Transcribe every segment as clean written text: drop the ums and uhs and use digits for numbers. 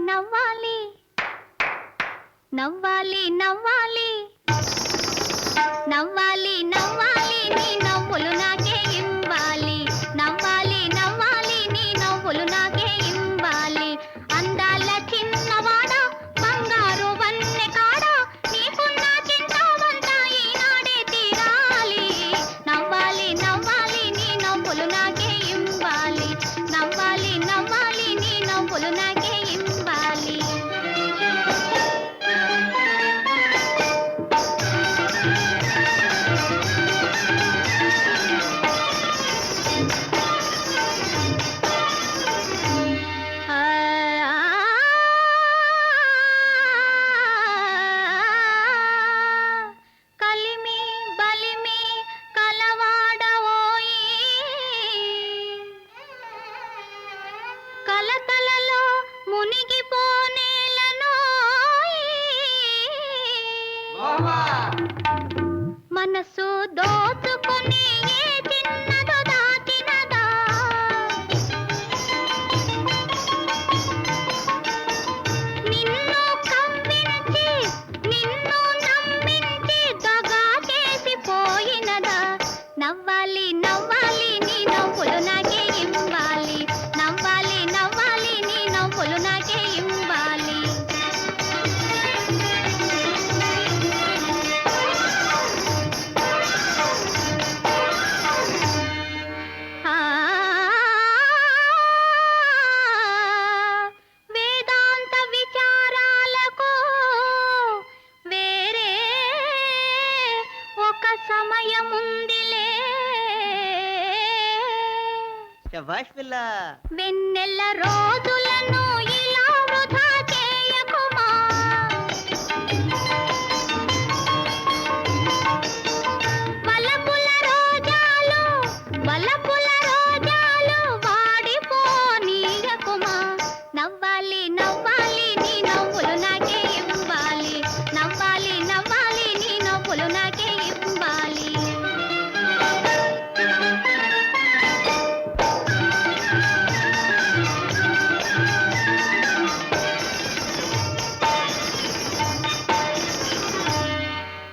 నవ్వాలి నవ్వాలి నవ్వాలి నవ్వాలి నవ్వాలి నీ నవ్వులు నాకే ఇవ్వాలి నవ్వాలి నవ్వాలి నీ నవ్వులు నాకే ఇవ్వాలి అందాల చిన్నవాడా బంగారు వన్నె కాడా నీకున్న చింతవంతా ఈనాడే తీరాలి నవ్వాలి నవ్వాలి నీ నవ్వులు నాకే ఇవ్వాలి నవ్వాలి నవ్వాలి నీ నవ్వులు నాకే ఇవ్వాలి కలిమి బలిమి కలవాడవోయి కలతలలో మునిగిపోనేలనోయి మనసు దోచుకుని ఏ చిన్నదో దాచినదా నిన్ను కవ్వించి నిన్ను నమ్మించి దగా చేసిపోయినదా నవ్వాలి నవ్వాలి నీ నవ్వులు నాకే ఇవ్వాలి నవ్వాలి నవ్వాలి నీ నవ్వులు నాకే ఇవ్వాలి వేదాంత విచారాలకు వేరే ఒక సమయముందిలే శభాష్ పిల్ల. వెన్నెల రోజులను ఇలా వృధా చేయకుమా వలపుల రోజాలు వాడిపోనీయకుమా నవ్వాలి నవ్వాలి నీ నవ్వులు నాకే ఇవ్వాలి నవ్వాలి నవ్వాలి నీ నవ్వులు నాకే ఇవ్వాలి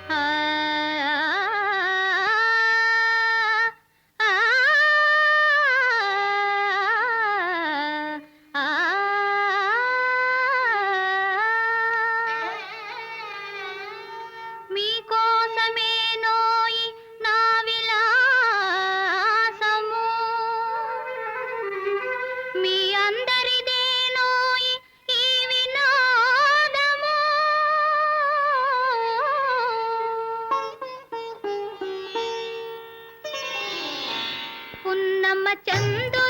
ఆ ఆ ఆ మీకోసమేనోయి నా విలాసము మీ అందరిదేనోయి ఈ వినోదము పున్నమ్మ చందు